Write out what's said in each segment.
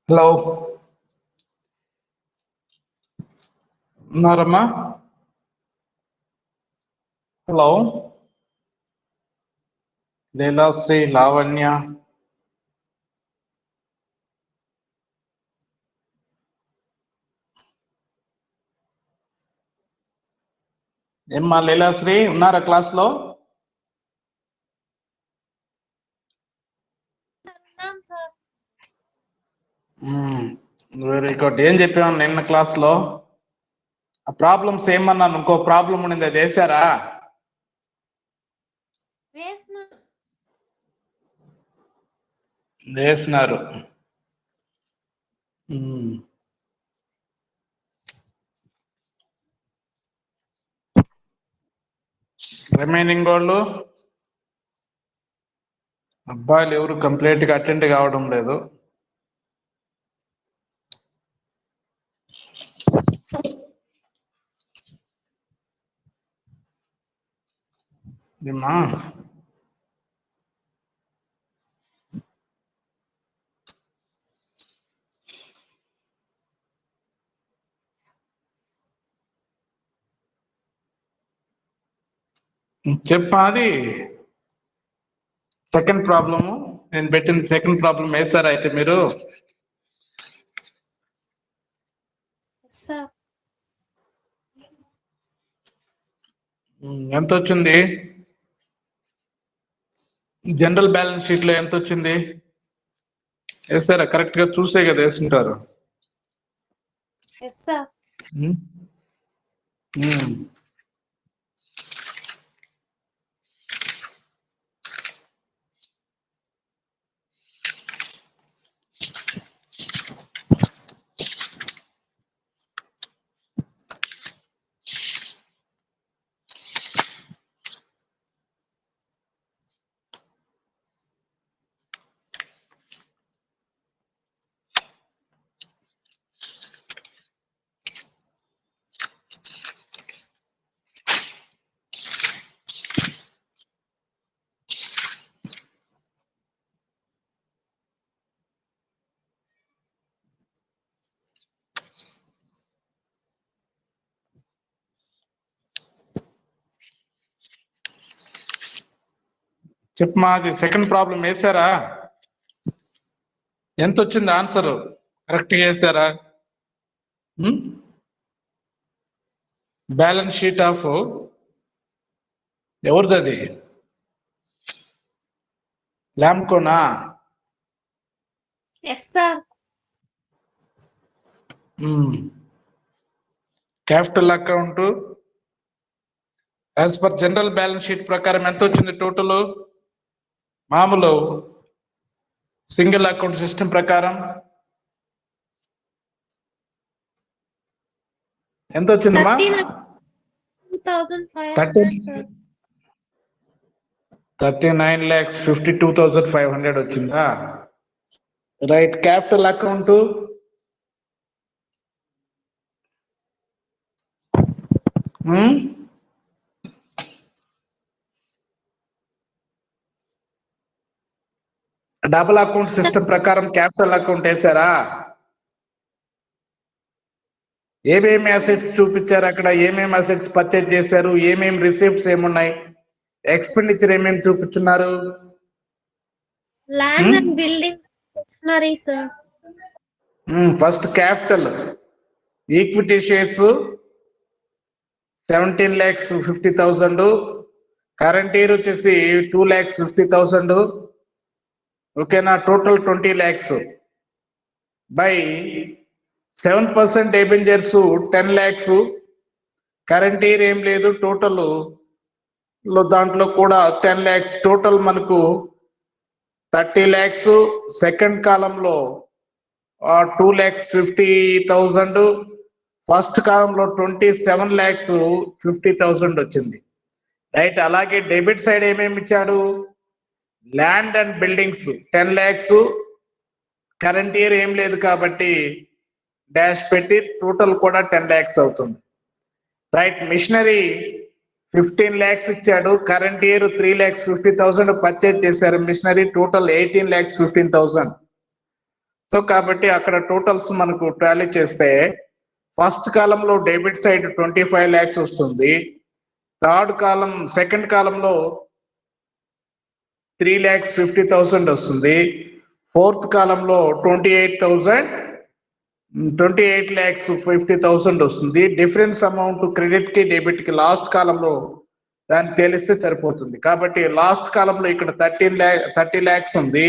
Hello ఉన్నారమ్మా? Hello లీలాశ్రీ, Lavanya, ఏమ్మా లీలాశ్రీ ఉన్నారా క్లాస్లో? Very good. ఏం చెప్పాను నిన్న క్లాస్లో? ఆ ప్రాబ్లమ్స్ ఏమన్నాను? ఇంకో ప్రాబ్లం ఉండింది, అది వేసారా? వేసినారు. రిమైనింగ్ వాళ్ళు అబ్బాయిలు ఎవరు కంప్లీట్గా అటెండ్ కావడం లేదు. ఏమ్మా చెప్పా, అది సెకండ్ ప్రాబ్లము. నేను పెట్టింది సెకండ్ ప్రాబ్లం వేసారా అయితే మీరు? ఎంత వచ్చింది? జనరల్ బ్యాలెన్స్ షీట్ లో ఎంత వచ్చింది వేసారా? కరెక్ట్ గా చూసే కదా వేసుంటారు. చెప్పమా, అది సెకండ్ ప్రాబ్లం వేసారా? ఎంత వచ్చింది ఆన్సర్? కరెక్ట్గా వేసారా? బ్యాలెన్స్ షీట్ ఆఫ్ ఎవరిది అది? ల్యాంకోనా? Capital account as per general balance sheet ప్రకారం ఎంత వచ్చింది టోటల్? మామూలు సింగిల్ అకౌంట్ సిస్టమ్ ప్రకారం ఎంత వచ్చిందమ్మా? 39,52,500 వచ్చిందా? Right. Capital account double account system ప్రకారం క్యాపిటల్ అకౌంట్ వేసారా? ఏమేమి అసెట్స్ చూపించారు అక్కడ? ఏమేమి అసెట్స్ పర్చేజ్ చేశారు? ఏమేమి రిసిప్ట్స్ ఏమున్నాయి? ఎక్స్పెండిచర్ ఏమేమి చూపించున్నారు? Land and buildings stationery sir. First capital equity shares 17,50,000, current year వచ్చేసి 2,50,000. ఓకేనా? Total 20 lakhs by 7% debentures 10 lakhs. Current year ఏం లేదు, టోటల్ దాంట్లో కూడా 10 lakhs. టోటల్ మనకు 30 lakhs. సెకండ్ కాలంలో 2,50,000. ఫస్ట్ కాలంలో 27,50,000 వచ్చింది. రైట్. అలాగే డెబిట్ సైడ్ ఏమేమి ఇచ్చాడు? Land and buildings 10 lakhs. Current year ఏం లేదు కాబట్టి డాష్ పెట్టి టోటల్ కూడా 10 lakhs అవుతుంది. రైట్. మిషనరీ 15 lakhs ఇచ్చాడు. కరెంట్ ఇయర్ 3,50,000 పర్చేజ్ చేశారు మిషనరీ. టోటల్ 18,15,000. సో కాబట్టి అక్కడ టోటల్స్ మనకు టాలీ చేస్తే ఫస్ట్ కాలంలో డెబిట్ సైడ్ 25 lakhs వస్తుంది. సెకండ్ కాలంలో 3,50,000 వస్తుంది. ఫోర్త్ కాలంలో 28,50,000 వస్తుంది. డిఫరెన్స్ అమౌంట్ క్రెడిట్ కి డెబిట్ కి లాస్ట్ కాలంలో దాన్ని తెలిస్తే సరిపోతుంది. కాబట్టి లాస్ట్ కాలంలో ఇక్కడ 30 lakhs ఉంది,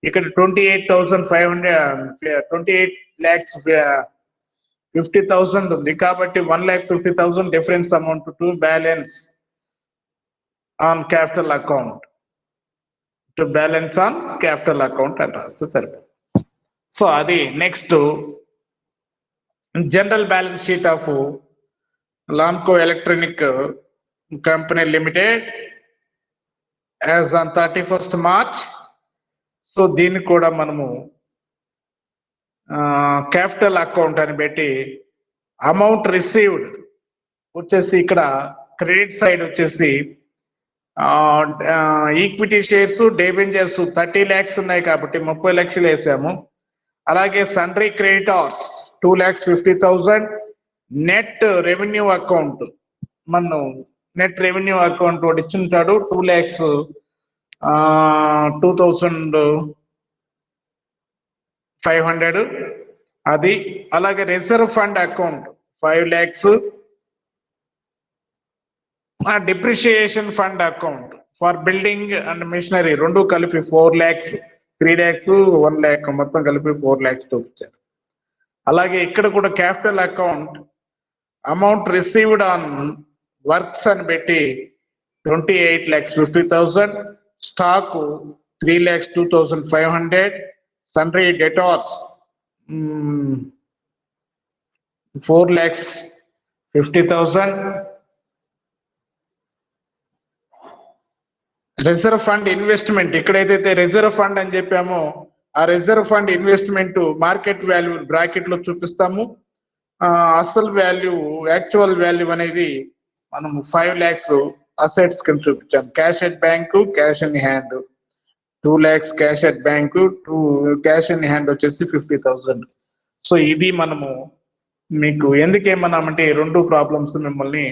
ఇక్కడ 28,50,000 ఉంది. కాబట్టి 1,50,000 difference amount to balance on capital account అని రాస్తే సరిపోతుంది. సో అది next general balance sheet of Lamco Electronic Company Limited as on 31st March. So దీన్ని కూడా మనము క్యాపిటల్ అకౌంట్ అని పెట్టి అమౌంట్ రిసీవ్డ్ వచ్చేసి ఇక్కడ క్రెడిట్ సైడ్ వచ్చేసి ఈక్విటీ షేర్స్ డెబెంచర్స్ 30 lakhs ఉన్నాయి కాబట్టి 30 లక్షలు వేసాము. అలాగే sundry creditors 2,50,000. Net revenue account మనం నెట్ రెవెన్యూ అకౌంట్ ఒకటి ఇచ్చుంటాడు 2,02,500 అది. అలాగే reserve fund account 5 lakhs. Depreciation fund account for building and machinery రెండు కలిపి 4 lakhs, 3 lakhs, 1 lakh మొత్తం కలిపి 4 lakhs చూపించారు. అలాగే ఇక్కడ కూడా capital account amount received on works అని పెట్టి 28,50,000. Stock 3,02,500. సన్రీ debtors 4,50,000. Reserve fund investment ఇక్కడైతే రిజర్వ్ ఫండ్ అని చెప్పామో ఆ reserve fund investment market value bracket లో చూపిస్తాము. అసలు వాల్యూ యాక్చువల్ వాల్యూ అనేది మనం 5 lakhs అసెట్స్ కింద చూపించాం. Cash at bank, cash in hand 2 lakhs cash at bank, cash in hand వచ్చేసి 50,000. సో ఇది మనము మీకు ఎందుకేమన్నామంటే రెండు ప్రాబ్లమ్స్ మిమ్మల్ని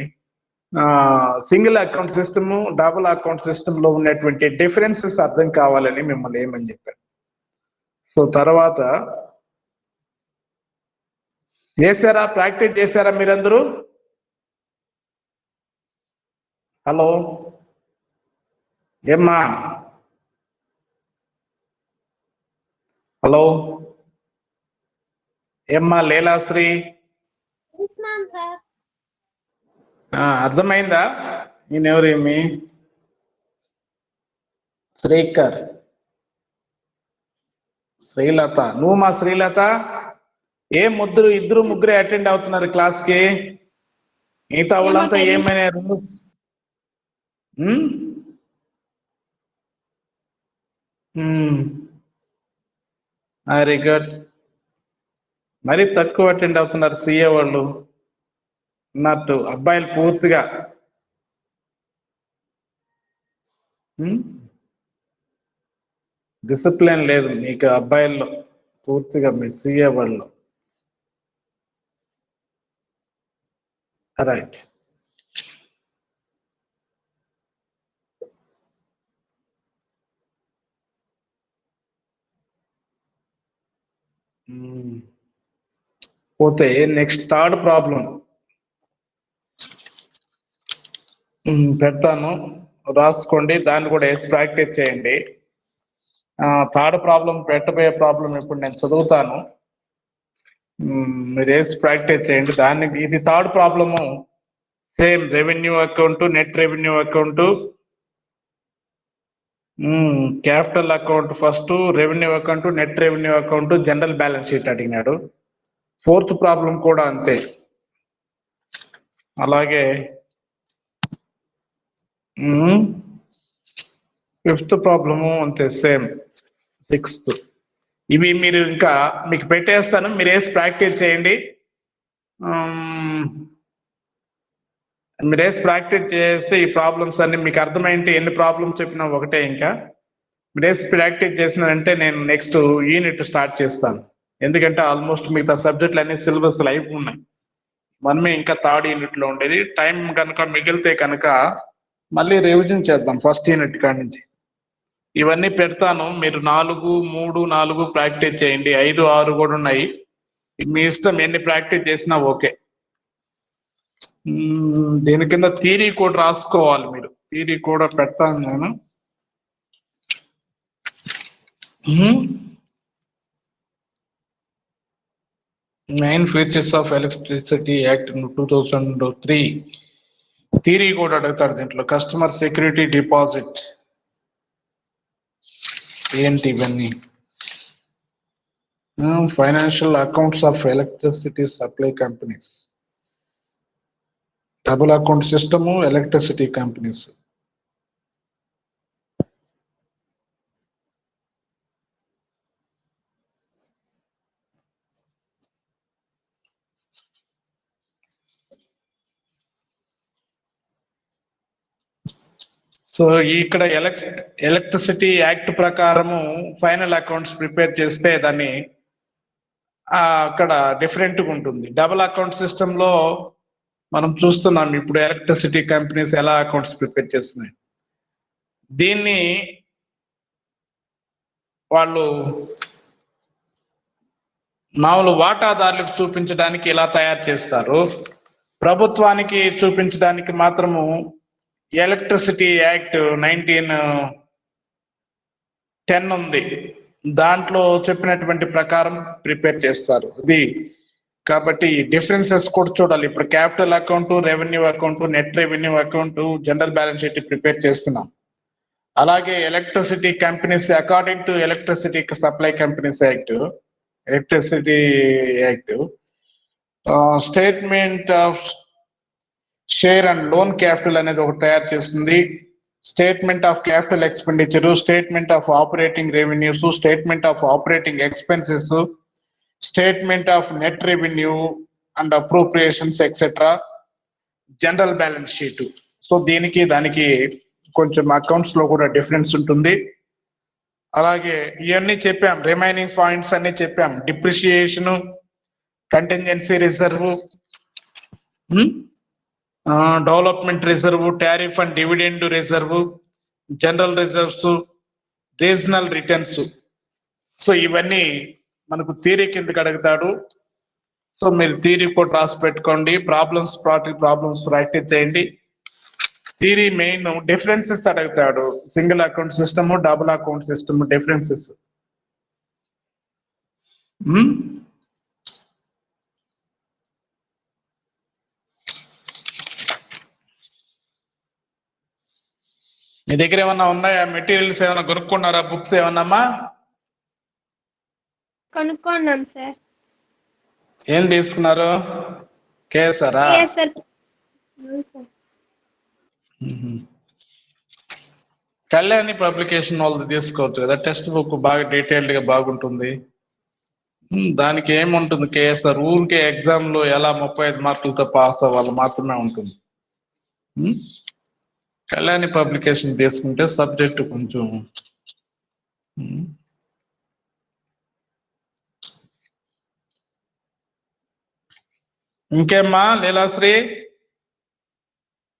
single account system, double account system లో ఉన్నటువంటి డిఫరెన్సెస్ అర్థం కావాలని మిమ్మల్ని ఏమని చెప్పాను. సో తర్వాత ప్రాక్టీస్ చేశారా మీరందరూ? హలో ఏమ్మా? హలో ఏమ్మా లీలాశ్రీ? అర్థమైందా? నేనెవరేమి? శ్రీకర్, శ్రీలత. నువ్వు మా శ్రీలత? ఇద్దరు ముగ్గురే అటెండ్ అవుతున్నారు క్లాస్ కి, మిగతా వాళ్ళంతా ఏమైనా రూమ్స్? Very good. మరీ తక్కువ అటెండ్ అవుతున్నారు సిఏ వాళ్ళు అన్నట్టు. అబ్బాయిలు పూర్తిగా డిసిప్లిన్ లేదు మీకు అబ్బాయిల్లో పూర్తిగా, మీ సిఏ వాళ్ళు. రైట్. పోతే నెక్స్ట్ థర్డ్ ప్రాబ్లం పెడతాను, రాసుకోండి. దాన్ని కూడా వేసి ప్రాక్టీస్ చేయండి. థర్డ్ ప్రాబ్లం పెట్టబోయే ప్రాబ్లం ఇప్పుడు నేను చదువుతాను, మీరు వేసి ప్రాక్టీస్ చేయండి. ఇది third problem. Same revenue account, net revenue account, capital account first, revenue account, net revenue account, general balance sheet అడిగినాడు. ఫోర్త్ ప్రాబ్లం కూడా అంతే. అలాగే ఫిఫ్త్ ప్రాబ్లము అంతే సేమ్. సిక్స్త్. ఇవి మీరు ఇంకా మీకు పెట్టేస్తాను, మీరు వేసి ప్రాక్టీస్ చేయండి. మీరు వేసి ప్రాక్టీస్ చేస్తే ఈ ప్రాబ్లమ్స్ అన్ని మీకు అర్థమైంటే ఎన్ని ప్రాబ్లమ్స్ చెప్పినా ఒకటే. ఇంకా డేస్ ప్రాక్టీస్ చేసినారంటే నేను నెక్స్ట్ యూనిట్ స్టార్ట్ చేస్తాను. ఎందుకంటే ఆల్మోస్ట్ మిగతా సబ్జెక్టులు అన్ని సిలబస్ లైఫ్ ఉన్నాయి. మనమే ఇంకా థర్డ్ యూనిట్ లో ఉండేది. టైం కనుక మిగిలితే కనుక మళ్ళీ రివిజన్ చేద్దాం ఫస్ట్ యూనిట్ కాడి నుంచి. ఇవన్నీ పెడతాను, మీరు 4, 3, 4 ప్రాక్టీస్ చేయండి. 5, 6 కూడా ఉన్నాయి. మీ ఇష్టం, ఎన్ని ప్రాక్టీస్ చేసినా ఓకే. దీని కింద థియరీ కూడా రాసుకోవాలి మీరు. థియరీ కూడా పెడతాను నేను. Main features of electricity act 2003 theory కూడా అడుగుతాడు దీంట్లో. కస్టమర్ సెక్యూరిటీ డిపాజిట్ ఏంటి ఇవన్నీ. Financial accounts of electricity supply companies, double account system, electricity companies. So ఇక్కడ ఎలక్ట్రిసిటీ యాక్ట్ ప్రకారము ఫైనల్ అకౌంట్స్ ప్రిపేర్ చేస్తే దాన్ని అక్కడ డిఫరెంట్గా ఉంటుంది. డబుల్ అకౌంట్ సిస్టంలో మనం చూస్తున్నాం ఇప్పుడు ఎలక్ట్రిసిటీ కంపెనీస్ ఎలా అకౌంట్స్ ప్రిపేర్ చేస్తున్నాయి. దీన్ని వాళ్ళు మామూలు వాటాదారులకు చూపించడానికి ఇలా తయారు చేస్తారు. ప్రభుత్వానికి చూపించడానికి మాత్రము ఎలక్ట్రిసిటీ యాక్ట్ 1910 ఉంది, దాంట్లో చెప్పినటువంటి ప్రకారం ప్రిపేర్ చేస్తారు ఇది. కాబట్టి డిఫరెన్సెస్ కూడా చూడాలి. ఇప్పుడు capital account, revenue account, net revenue account, general balance sheet prepare చేస్తున్నాం. అలాగే electricity companies according to electricity supply companies act, electricity act statement of share and loan capital అనేది ఒకటి తయారు చేస్తుంది. Statement of capital expenditure, statement of operating revenues, statement of operating expenses, statement of net revenue and appropriations etcetera, general balance sheet. So దీనికి దానికి కొంచెం accounts లో కూడా difference ఉంటుంది. అలాగే ఇవన్నీ చెప్పాం, రిమైనింగ్ పాయింట్స్ అన్ని చెప్పాం. Depreciation, contingency reserve, development reserve, tariff and dividend reserve, general reserves, regional returns. So ఇవన్నీ మనకు థియరీ కిందకి అడుగుతాడు. సో మీరు థియరీ కూడా రాసి పెట్టుకోండి. ప్రాబ్లమ్స్ ప్రాక్టీస్ చేయండి. థియరీ మెయిన్ డిఫరెన్సెస్ అడుగుతాడు. Single account system, double account system differences. మీ దగ్గర ఏమన్నా ఉన్నాయా? మెటీరియల్స్ ఏమైనా కొనుక్కున్నారా? బుక్స్ ఏమన్నామా కొనుక్కున్నాం సార్. ఏం తీసుకున్నారు? కేసారా? కళ్యాణి పబ్లికేషన్ వాళ్ళది తీసుకోవచ్చు కదా, టెక్స్ట్ బుక్ బాగా డీటెయిల్డ్ గా బాగుంటుంది. దానికి ఏముంటుంది, కేఎస్ఆర్ ఊరికే ఎగ్జామ్ లో ఎలా 35 మార్కులతో పాస్ అవ్వాలి మాత్రమే ఉంటుంది. కళ్యాణి పబ్లికేషన్ తీసుకుంటే సబ్జెక్ట్ కొంచెం ఇంకేమ్మా లీలాశ్రీ?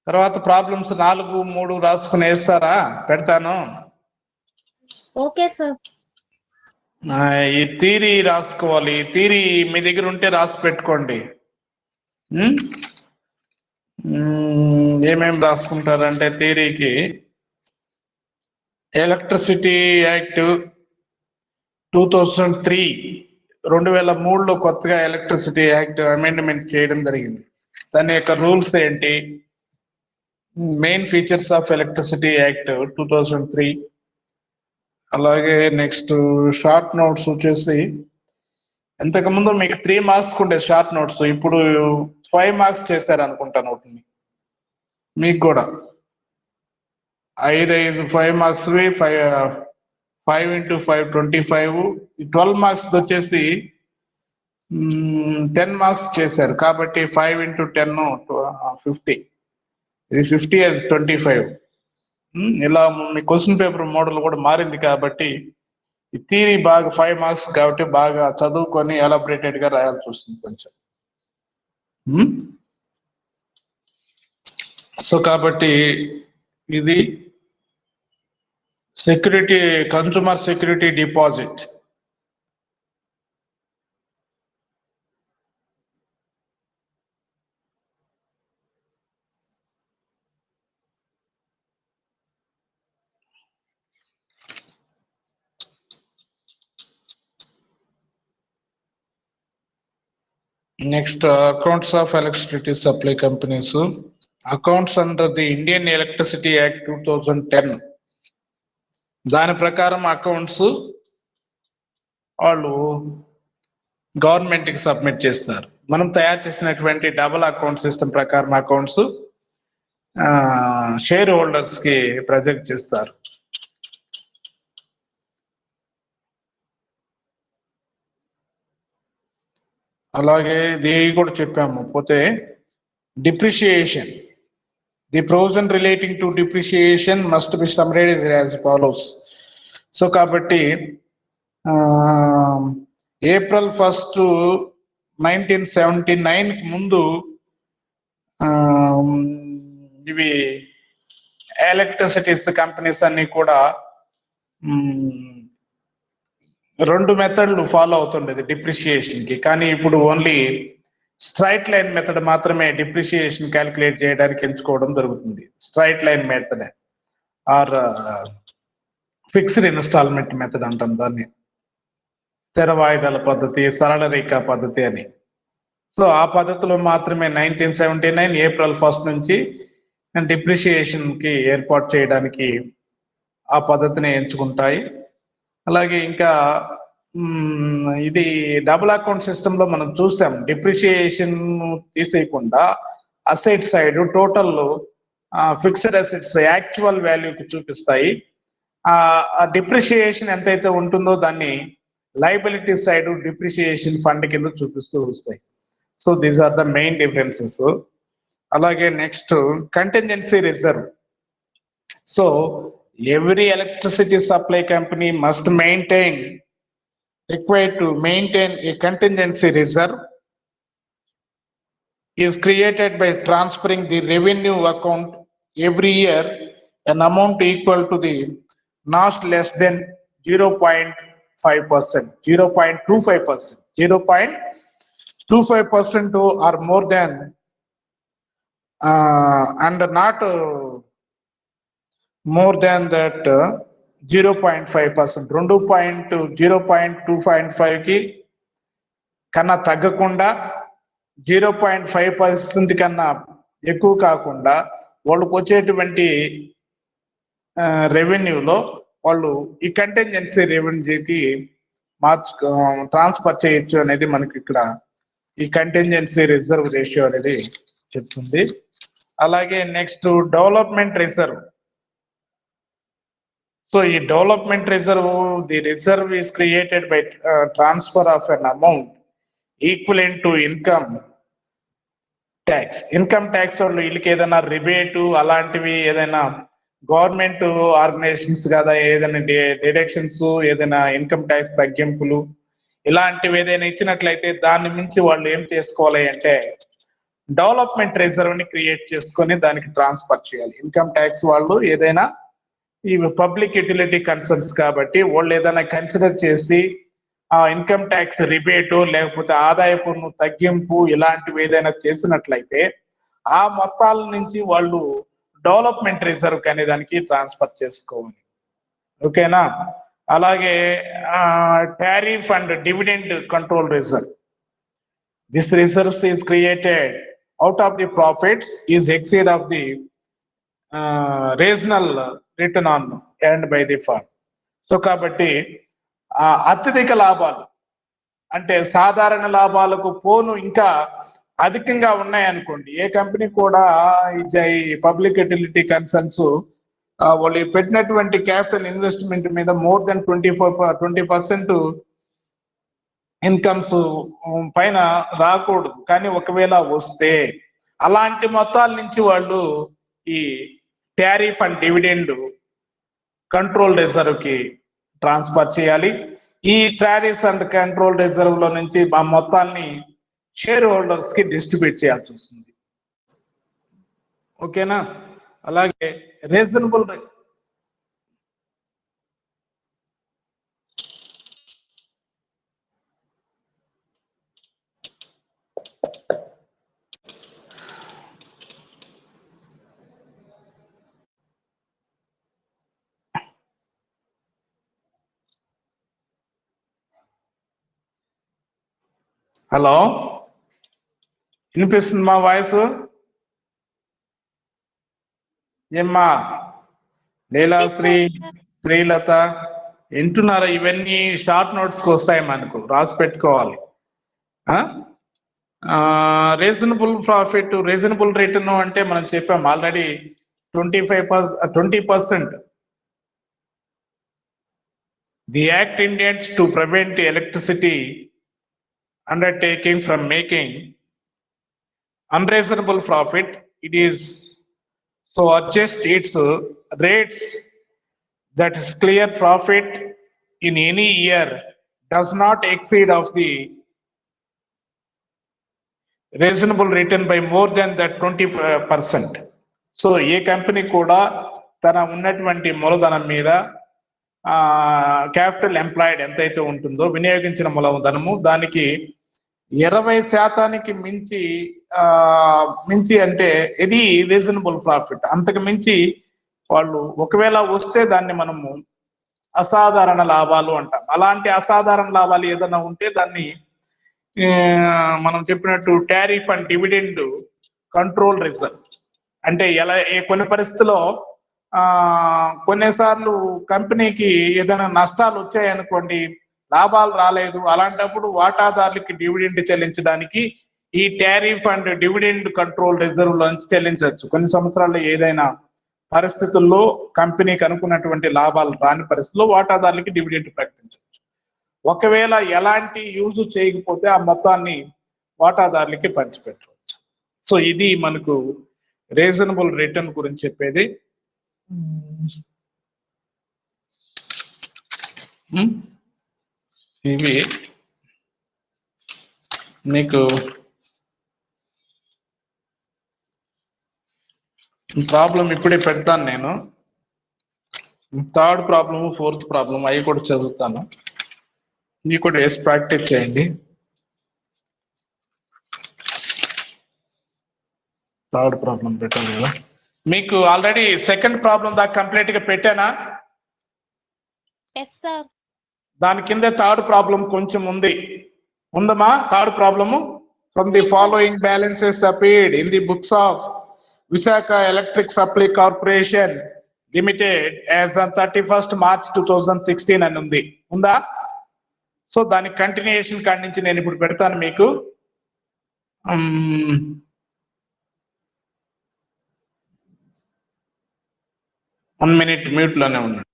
తర్వాత ప్రాబ్లమ్స్ 4, 3 రాసుకుని వేస్తారా? పెడతాను. Okay sir. ఈ థియరీ రాసుకోవాలి. థియరీ మీ దగ్గర ఉంటే రాసి పెట్టుకోండి. ఏమేమి రాసుకుంటారంటే థియరీకి ఎలక్ట్రిసిటీ యాక్ట్ 2003 2003లో కొత్తగా ఎలక్ట్రిసిటీ యాక్ట్ అమెండ్మెంట్ చేయడం జరిగింది. దాని యొక్క రూల్స్ ఏంటి, main features of electricity act 2003. అలాగే నెక్స్ట్ షార్ట్ నోట్స్ వచ్చేసి ఇంతకుముందు మీకు 3 మార్క్స్ ఉండే షార్ట్ నోట్స్, ఇప్పుడు 5 మార్క్స్ చేశారు అనుకుంటాను. ఒకటి మీకు కూడా 5 మార్క్స్ 5 into 5 25. 12 మార్క్స్ వచ్చేసి 10 మార్క్స్ చేశారు కాబట్టి 5 into 10 50. ఇది 50, అది 25. ఇలా మీ క్వశ్చన్ పేపర్ మోడల్ కూడా మారింది కాబట్టి ఈ థియరీ బాగా 5 మార్క్స్ కాబట్టి బాగా చదువుకొని ఎలాబరేటెడ్ గా రాయాల్సి వస్తుంది కొంచెం. సో కాబట్టి ఇది security, consumer security deposit. Next, accounts of electricity supply companies. Accounts under the Indian Electricity Act 2010. దాని ప్రకారం అకౌంట్స్ వాళ్ళు గవర్నమెంట్కి సబ్మిట్ చేస్తారు. మనం తయారు చేసినటువంటి డబుల్ అకౌంట్ సిస్టమ్ ప్రకారం అకౌంట్స్ షేర్ హోల్డర్స్ కి ప్రజెంట్ చేస్తారు. అలాగే ఇది కూడా చెప్పాము. పోతే depreciation, the provision relating to depreciation must be summarised as follows. So కాబట్టి April 1st, 1979 కి ముందు ఇవి ఎలక్ట్రిసిటీస్ కంపెనీస్ అన్ని కూడా 2 మెథడ్లు ఫాలో అవుతుండేది డిప్రిషియేషన్ కి. కానీ ఇప్పుడు ఓన్లీ స్ట్రైట్ లైన్ మెథడ్ మాత్రమే డిప్రిషియేషన్ క్యాలిక్యులేట్ చేయడానికి ఎంచుకోవడం జరుగుతుంది. Straight line method or fixed instalment method అంటాం దాన్ని, స్థిర వాయిదాల పద్ధతి, సరళ రేఖా పద్ధతి అని. సో ఆ పద్ధతిలో మాత్రమే 1979 April 1st నుంచి డిప్రిషియేషన్ కి ఏర్పాటు చేయడానికి ఆ పద్ధతిని ఎంచుకుంటాయి. అలాగే ఇంకా ఇది డబుల్ అకౌంట్ సిస్టమ్ లో మనం చూసాం, డిప్రిషియేషన్ తీసేయకుండా asset side total fixed assets actual వాల్యూకి చూపిస్తాయి. ఆ డిప్రిషియేషన్ ఎంతైతే ఉంటుందో దాన్ని లయబిలిటీ సైడ్ డిప్రిషియేషన్ ఫండ్ కింద చూపిస్తూ వస్తాయి. So these are the main differences. అలాగే next contingency reserve. So every electricity supply company must required to maintain a contingency reserve is created by transferring the revenue account every year an amount equal to the not less than 0.5%, 0.25%, 0.25% or more than and not more than that 0.5%, 0.25 కి కన్నా తగ్గకుండా 0.5% కన్నా ఎక్కువ కాకుండా వాళ్ళకు వచ్చేటువంటి రెవెన్యూలో వాళ్ళు ఈ కంటింజెన్సీ రెవెన్యూకి ట్రాన్స్ఫర్ చేయొచ్చు అనేది మనకి ఇక్కడ ఈ కంటింజెన్సీ రిజర్వ్ రేషియో అనేది చెప్తుంది. అలాగే next development reserve. So, a development reserve, the reserve is created by transfer of an amount equivalent to income tax. Income tax వాళ్ళు వీళ్ళకి ఏదైనా రిబేటు అలాంటివి ఏదైనా గవర్నమెంట్ ఆర్గనైజేషన్స్ కదా ఏదైనా డిడక్షన్స్ ఏదైనా ఇన్కమ్ ట్యాక్స్ తగ్గింపులు ఇలాంటివి ఏదైనా ఇచ్చినట్లయితే దాన్ని మించి వాళ్ళు ఏం చేసుకోవాలి అంటే డెవలప్మెంట్ రిజర్వ్ ని క్రియేట్ చేసుకొని దానికి ట్రాన్స్ఫర్ చేయాలి. ఇన్కమ్ ట్యాక్స్ వాళ్ళు ఏదైనా ఇవి పబ్లిక్ యూటిలిటీ కన్సర్న్స్ కాబట్టి వాళ్ళు ఏదైనా కన్సిడర్ చేసి ఆ ఇన్కమ్ ట్యాక్స్ రిబేటు లేకపోతే ఆదాయ పన్ను తగ్గింపు ఇలాంటివి ఏదైనా చేసినట్లయితే ఆ మొత్తాల నుంచి వాళ్ళు డెవలప్మెంట్ రిజర్వ్ అనే దానికి ట్రాన్స్ఫర్ చేసుకోవాలి. ఓకేనా? అలాగే tariff and dividend control reserve. This reserves is created out of the profits is exceed of the regional return on earned by the firm. So కాబట్టి అత్యధిక లాభాలు అంటే సాధారణ లాభాలకు పోను ఇంకా అధికంగా ఉన్నాయనుకోండి, ఏ కంపెనీ కూడా ఈ పబ్లిక్ యూటిలిటీ కన్సర్న్స్ వాళ్ళు పెట్టినటువంటి క్యాపిటల్ ఇన్వెస్ట్మెంట్ మీద మోర్ దెన్ 20% ఇన్కమ్స్ పైన రాకూడదు. కానీ ఒకవేళ వస్తే అలాంటి మొత్తాల నుంచి వాళ్ళు ఈ tariff and dividend control reserve కి ట్రాన్స్ఫర్ చేయాలి. ఈ టారిఫ్స్ అండ్ కంట్రోల్ రిజర్వ్ లో నుంచి ఆ మొత్తాన్ని షేర్ హోల్డర్స్ కి డిస్ట్రిబ్యూట్ చేయాల్సి వస్తుంది. ఓకేనా? అలాగే రీజనబుల్ హలో, వినిపిస్తుంది మా వాయిస్? ఏమ్మా లీలాశ్రీ, శ్రీలత వింటున్నారా? ఇవన్నీ షార్ట్ నోట్స్కి వస్తాయి, మనకు రాసి పెట్టుకోవాలి. రీజనబుల్ ప్రాఫిట్, రీజనబుల్ రిటర్న్ అంటే మనం చెప్పాం already 20%. The act intends to prevent electricity undertaking from making unreasonable profit. It is so adjust its rates that is clear profit in any year does not exceed of the reasonable return by more than that 20%. So A company కూడా తన ఉన్నటువంటి మూలధనం మీద capital employed ఎంతైతే ఉంటుందో వినియోగించిన మూలధనము దానికి 20% మించి అంటే ఇది రీజనబుల్ ప్రాఫిట్. అంతకు మించి వాళ్ళు ఒకవేళ వస్తే దాన్ని మనము అసాధారణ లాభాలు అంటాం. అలాంటి అసాధారణ లాభాలు ఏదైనా ఉంటే దాన్ని మనం చెప్పినట్టు tariff and dividend control reserve అంటే ఎలా కొన్ని పరిస్థితుల్లో కొన్నిసార్లు కంపెనీకి ఏదైనా నష్టాలు వచ్చాయనుకోండి, లాభాలు రాలేదు, అలాంటప్పుడు వాటాదారులకి డివిడెండ్ చెల్లించడానికి ఈ tariff and dividend control reserve నుంచి చెల్లించవచ్చు. కొన్ని సంవత్సరాల్లో ఏదైనా పరిస్థితుల్లో కంపెనీకి అనుకున్నటువంటి లాభాలు రాని పరిస్థితుల్లో వాటాదారులకి డివిడెండ్ ప్రకటించవచ్చు. ఒకవేళ ఎలాంటి యూజ్ చేయకపోతే ఆ మొత్తాన్ని వాటాదారులకి పంచిపెట్టవచ్చు. సో ఇది మనకు రీజనబుల్ రిటర్న్ గురించి చెప్పేది. ఇవి మీకు ప్రాబ్లం ఇప్పుడే పెడతాను నేను. థర్డ్ ప్రాబ్లము, ఫోర్త్ ప్రాబ్లం అవి కూడా చదువుతాను. ఇవి కూడా వేసి ప్రాక్టీస్ చేయండి. థర్డ్ ప్రాబ్లం పెట్టాను కదా మీకు. ఆల్రెడీ సెకండ్ ప్రాబ్లం దాకా కంప్లీట్ గా పెట్టానా? దాని కింద థర్డ్ ప్రాబ్లం కొంచెం ఉందమ్మా. Third problem from the following balances appeared in the books of Visakha Electric Supply Corporation Limited as on 31st March 2016 అని ఉందా? సో దాని కంటిన్యూషన్ కాడి నుంచి నేను ఇప్పుడు పెడతాను మీకు. 1 minute మ్యూట్ లోనే ఉన్నాను.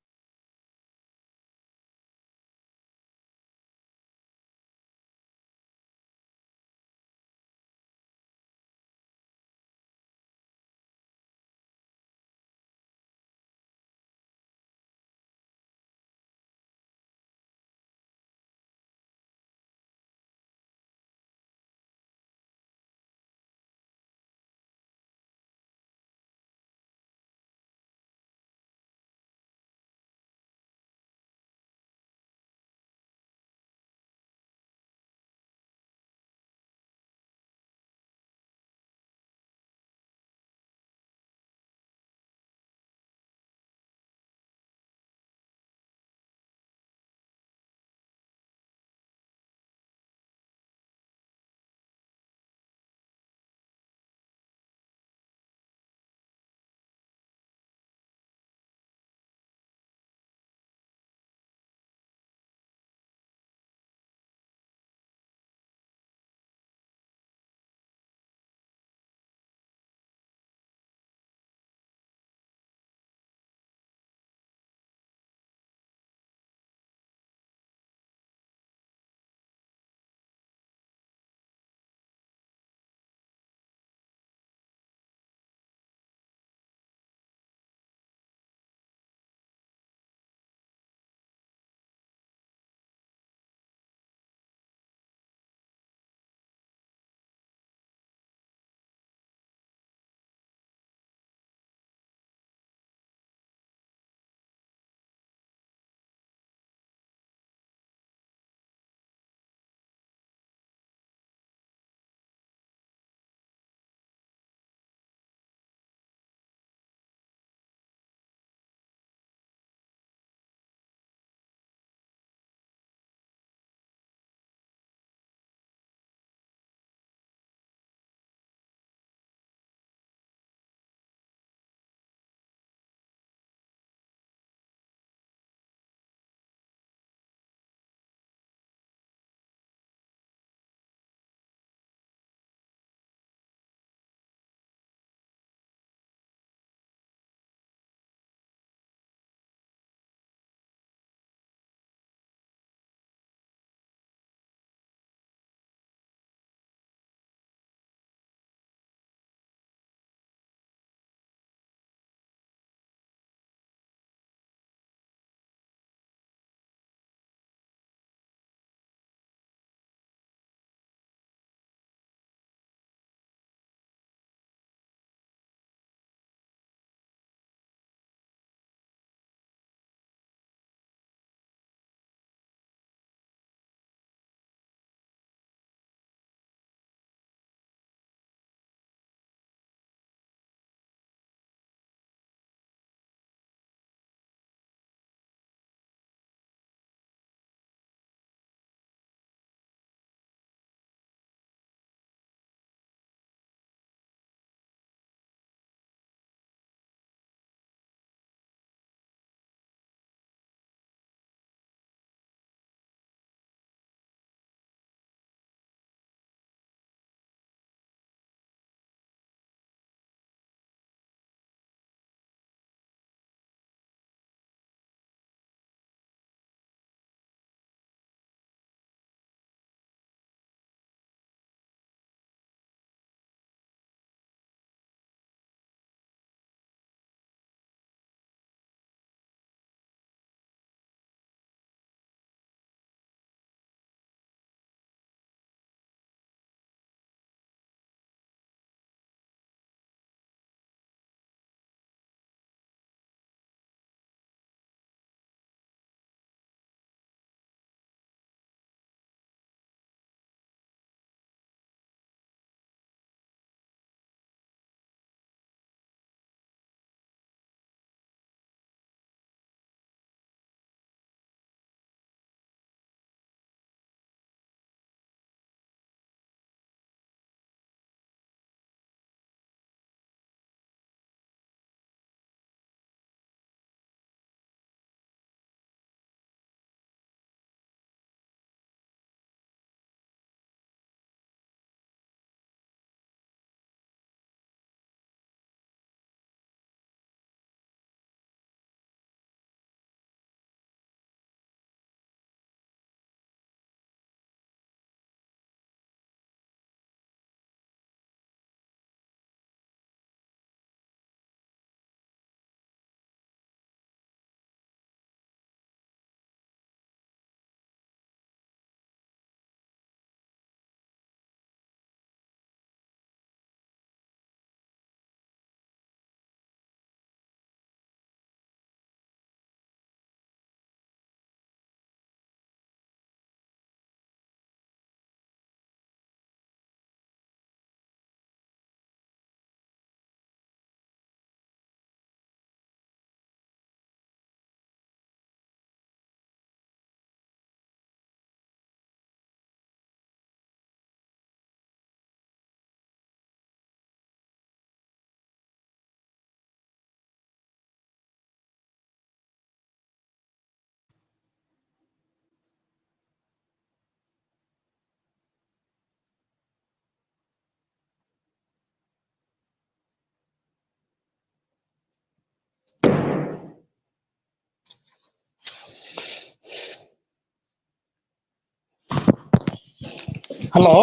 హలో,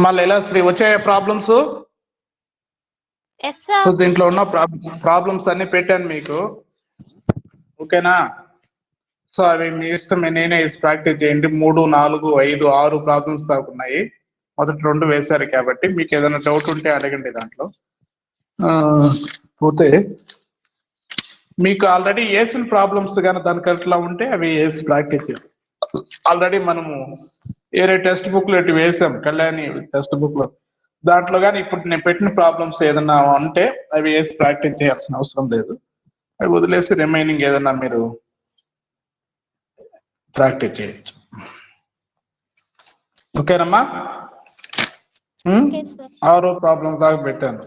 మళ్ళీ ఎలా శ్రీ వచ్చే ప్రాబ్లమ్స్? Yes sir. సో దీంట్లో ఉన్న ప్రాబ్లమ్స్ అన్ని పెట్టాను మీకు, ఓకేనా? సో అవి మీ ఇష్టం, నేనే ప్రాక్టీస్ చేయండి. 3, 4, 5, 6 ప్రాబ్లమ్స్ దాకా ఉన్నాయి. మొదటి 2 వేశారు కాబట్టి మీకు ఏదైనా డౌట్ ఉంటే అడగండి దాంట్లో. పోతే మీకు ఆల్రెడీ వేసిన ప్రాబ్లమ్స్ కానీ దానికి అట్లా ఉంటే అవి వేసి ప్రాక్టీస్ చేయండి. ఆల్రెడీ మనము వేరే టెక్స్ట్ బుక్ లో ఇటు వేసాం, కళ్యాణి టెక్స్ట్ బుక్ లో. దాంట్లో కానీ ఇప్పుడు నేను పెట్టిన ప్రాబ్లమ్స్ ఏదైనా ఉంటే అవి వేసి ప్రాక్టీస్ చేయాల్సిన అవసరం లేదు. అవి వదిలేసి రిమైనింగ్ ఏదైనా మీరు ప్రాక్టీస్ చేయొచ్చు. ఓకేనమ్మా? Okay sir. 6 ప్రాబ్లం దాకా పెట్టాను.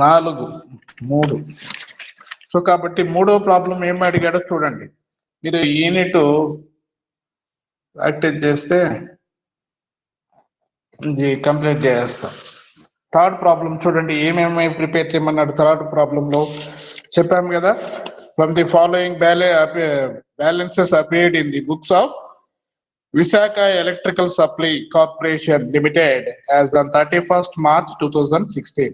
4, 3. సో కాబట్టి 3వ ప్రాబ్లం ఏం అడిగాడో చూడండి. మీరు యూనిట్ ప్రాక్టీస్ చేస్తే ఇది కంప్లీట్ చేస్తాం. 3rd ప్రాబ్లం చూడండి, ఏమేమి ప్రిపేర్ చేయమన్నాడు. 3rd ప్రాబ్లంలో చెప్పాము కదా, from the following balances appeared in the books of Visakha electrical supply Corporation Limited as on 31st March 2016.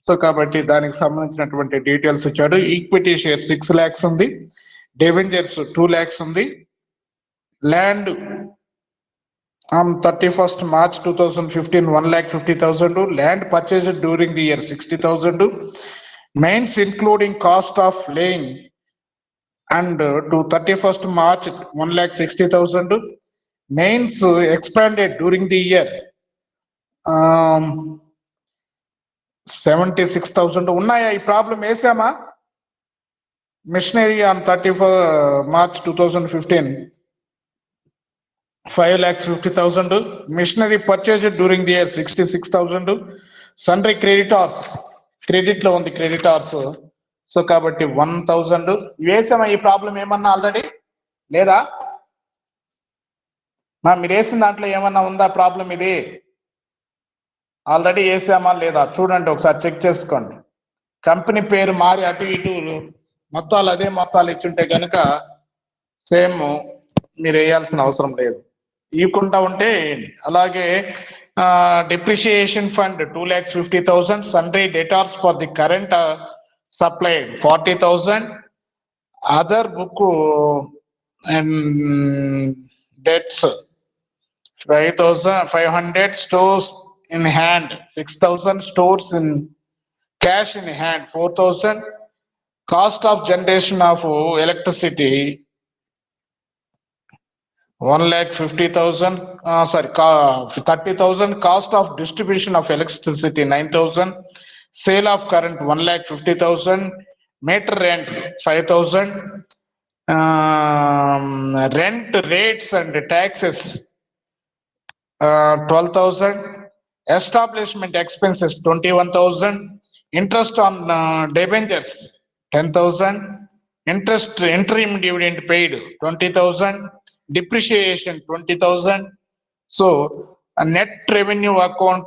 So కాబట్టి దానికి సంబంధించినటువంటి డీటెయిల్స్ ఇచ్చాడు. ఈక్విటీ షేర్ 6 lakhs ఉంది, డిబెంచర్స్ 2 lakhs ఉంది, land on 31st March 2015 1,50,000, land purchased during the year 60,000, mains including cost of laying and to 31st March 1,60,000, mains expanded during the year 76,000. ఉన్నాయా ఈ ప్రాబ్లం? వేసామా? Machinery on 31st March 2015 5,50,000, machinery purchased during the year 66,000, sundry creditors, credit లో ఉంది creditors, so కాబట్టి 1,000. వేసామా ఈ problem ఏమన్నా already లేదా? మీరు వేసిన దాంట్లో ఏమన్నా ఉందా ప్రాబ్లం? ఇది ఆల్రెడీ వేసామా లేదా చూడండి, ఒకసారి చెక్ చేసుకోండి. కంపెనీ పేరు మారి అటు ఇటు మొత్తాలు అదే మొత్తాలు ఇచ్చుంటే కనుక సేమ్ మీరు వేయాల్సిన అవసరం లేదు, ఇవ్వకుండా ఉంటే. అలాగే depreciation fund 2,50,000, sundry debtors for the current supply 40,000, other book and debts 5,500, stores in hand 6,000, stores in cash in hand 4,000, cost of generation of electricity 1,50,000, 30,000, cost of distribution of electricity 9,000, sale of current 1,50,000, meter rent 5,000, rent rates and taxes 12,000, establishment expenses 21,000, interest on debentures 10,000, interest interim dividend paid 20,000, depreciation 20,000. So a net revenue account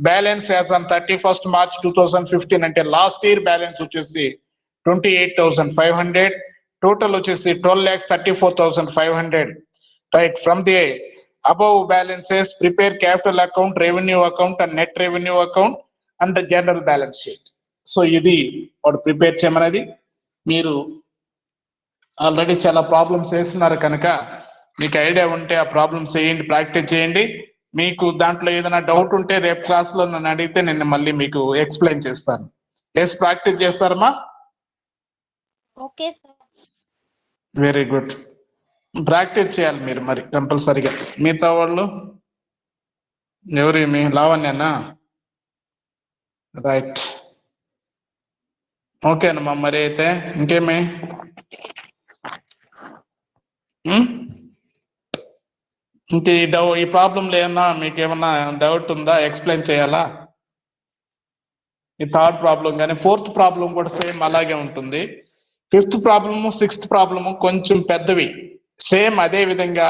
balance as on 31st March 2015 అంటే last year balance వచ్చేసి 28,500, total వచ్చేసి 12,34,500. Right, from the above balances prepare capital account, revenue account and net revenue account and the general balance sheet. So ఇది వాడు prepare చేయమనేది. మీరు already చాలా problems వేస్తున్నారు కనుక మీకు ఐడియా ఉంటే ఆ ప్రాబ్లమ్స్ వేయండి, ప్రాక్టీస్ చేయండి. మీకు దాంట్లో ఏదైనా డౌట్ ఉంటే రేపు క్లాస్లో నన్ను అడిగితే నేను మళ్ళీ మీకు ఎక్స్ప్లెయిన్ చేస్తాను. వేసి ప్రాక్టీస్ చేస్తారమ్మా? Okay sir. Very good. Practice చేయాలి మీరు మరి కంపల్సరిగా. మిగతా వాళ్ళు ఎవరేమి? లావణ్యనా? రైట్, ఓకేనమ్మా. మరి అయితే ఇంకేమి? ఇంక ఈ ప్రాబ్లంలో ఏమన్నా మీకు ఏమన్నా డౌట్ ఉందా? ఎక్స్ప్లెయిన్ చేయాలా? ఈ 3rd ప్రాబ్లం కానీ 4th ప్రాబ్లం కూడా సేమ్ అలాగే ఉంటుంది. 5th ప్రాబ్లము 6th ప్రాబ్లము కొంచెం పెద్దవి, సేమ్ అదే విధంగా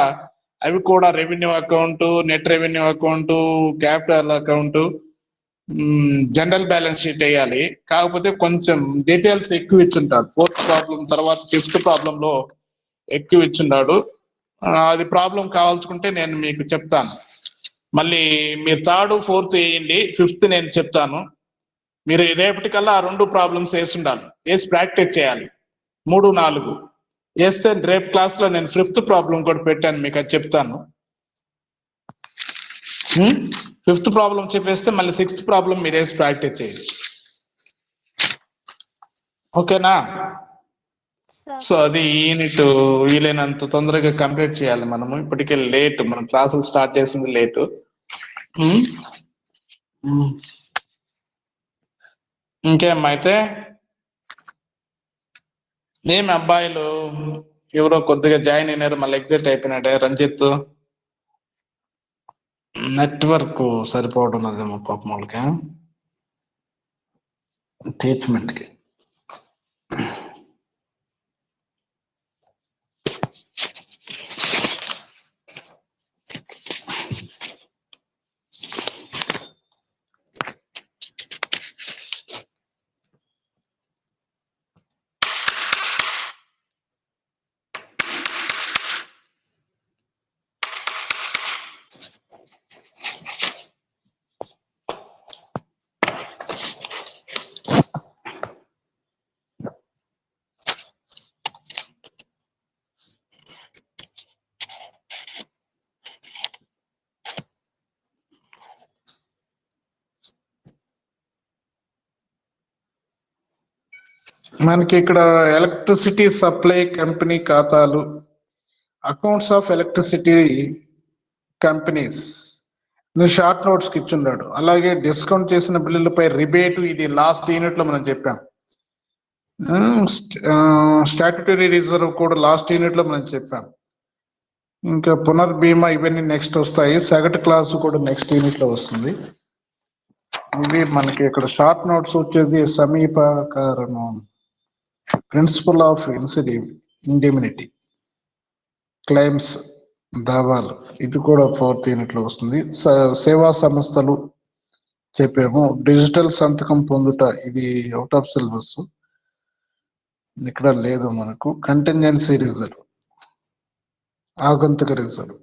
అవి కూడా revenue account, net revenue account, capital account, general balance sheet వేయాలి. కాకపోతే కొంచెం డీటెయిల్స్ ఎక్కువ ఇచ్చుంటాడు 4th ప్రాబ్లం తర్వాత 5th ప్రాబ్లంలో ఎక్కువ ఇచ్చున్నాడు. అది ప్రాబ్లం కావాల్సుకుంటే నేను మీకు చెప్తాను. మళ్ళీ మీరు 3rd 4th వేయండి, 5th నేను చెప్తాను. మీరు రేపటికల్లా ఆ 2 ప్రాబ్లమ్స్ వేసి ఉండాలి, వేసి ప్రాక్టీస్ చేయాలి. 3 4 వేస్తే రేపు క్లాస్ లో నేను 5th ప్రాబ్లం కూడా పెట్టాను, మీకు అది చెప్తాను. 5th ప్రాబ్లం చెప్పేస్తే మళ్ళీ 6th ప్రాబ్లం మీరు వేసి ప్రాక్టీస్ చేయొచ్చు. ఓకేనా? సార్ సో అది యూనిట్ వీలైనంత తొందరగా కంప్లీట్ చేయాలి మనము. ఇప్పటికే లేట్, మనం క్లాసులు స్టార్ట్ చేసింది లేటు. ఇంకేమైతే ఏమి అబ్బాయిలు ఎవరో కొద్దిగా జాయిన్ అయినారు, మళ్ళీ ఎగ్జిట్ అయిపోయినాడే. రంజిత్ నెట్వర్క్ సరిపోవడం అదేమో పాపం వాళ్ళకి టీచ్మెంట్కి. మనకి ఇక్కడ ఎలక్ట్రిసిటీ సప్లై కంపెనీ ఖాతాలు, accounts of electricity companies short notes కి ఇచ్చున్నాడు. అలాగే డిస్కౌంట్ చేసిన బిల్లులపై రిబేట్, ఇది లాస్ట్ యూనిట్ లో మనం చెప్పాం. స్టాట్యుటరీ రిజర్వ్ కూడా లాస్ట్ యూనిట్ లో మనం చెప్పాం. ఇంకా పునర్బీమా ఇవన్నీ నెక్స్ట్ వస్తాయి. సగటు క్లాసు కూడా నెక్స్ట్ యూనిట్ లో వస్తుంది. ఇవి మనకి ఇక్కడ షార్ట్ నోట్స్ వచ్చేది సమీపకారణం, ప్రిన్సిపల్ ఆఫ్ ఇండిమినిటీ, క్లెయిమ్స్, దావాలు, ఇది కూడా 4th యూనిట్ లో వస్తుంది. సేవా సంస్థలు చెప్పాము. డిజిటల్ సంతకం పొందుట, ఇది అవుట్ ఆఫ్ సిలబస్, ఇక్కడ లేదు మనకు. కంటింజెన్సీ రిజర్వ్, ఆగంతుక రిజర్వ్.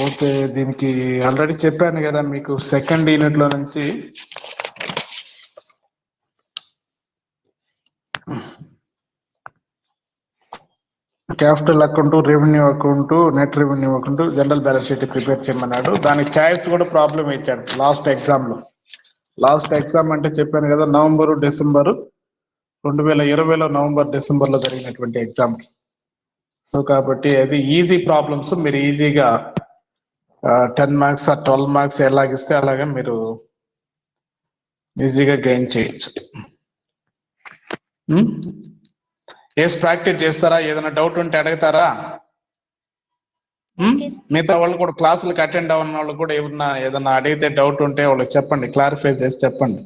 ఓకే, దీనికి ఆల్రెడీ చెప్పాను కదా మీకు 2nd యూనిట్ లో నుంచి. Capital account, revenue account, net revenue account, general balance sheet prepare చేయమన్నాడు. దానికి ఛాయిస్ కూడా ప్రాబ్లం ఇచ్చాడు లాస్ట్ ఎగ్జామ్ లో. లాస్ట్ ఎగ్జామ్ అంటే చెప్పాను కదా, నవంబరు డిసెంబరు 2020లో నవంబర్ డిసెంబర్లో జరిగినటువంటి ఎగ్జామ్. సో కాబట్టి అది ఈజీ ప్రాబ్లమ్స్, మీరు ఈజీగా 10 మార్క్స్ 12 మార్క్స్ ఎలాగిస్తే అలాగే మీరు ఈజీగా గెయిన్ చేయొచ్చు. ఏస్ ప్రాక్టీస్ చేస్తారా? ఏదైనా డౌట్ ఉంటే అడుగుతారా? మిగతా వాళ్ళు కూడా క్లాసులకు అటెండ్ అవ్వని వాళ్ళు కూడా ఏదన్నా అడిగితే డౌట్ ఉంటే వాళ్ళకి చెప్పండి, క్లారిఫై చేసి చెప్పండి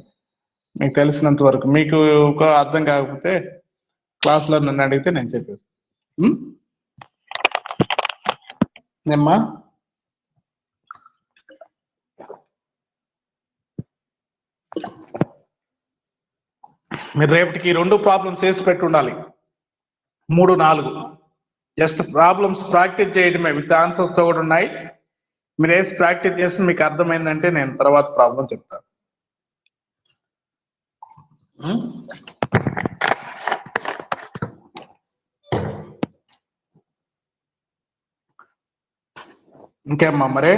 మీకు తెలిసినంత వరకు. మీకు అర్థం కాకపోతే క్లాస్లో నన్ను అడిగితే నేను చెప్పేస్తాను. ఏమ్మా? మీరు రేపటికి 2 ప్రాబ్లమ్స్ వేసి పెట్టి ఉండాలి, 3 4. జస్ట్ ప్రాబ్లమ్స్ ప్రాక్టీస్ చేయడమే, విత్ ఆన్సర్స్ తో కూడా ఉన్నాయి. మీరు వేసి ప్రాక్టీస్ చేసి మీకు అర్థమైందంటే నేను తర్వాత ప్రాబ్లం చెప్తాను. ఇంకేమ్మా మరి?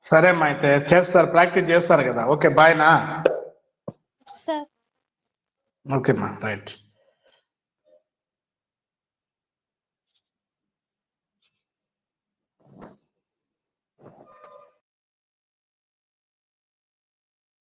సరే అమ్మా, అయితే చేస్తారు, ప్రాక్టీస్ చేస్తారు కదా. ఓకే, బాయ్నా? సార్ ఓకేమ్మా, రైట్.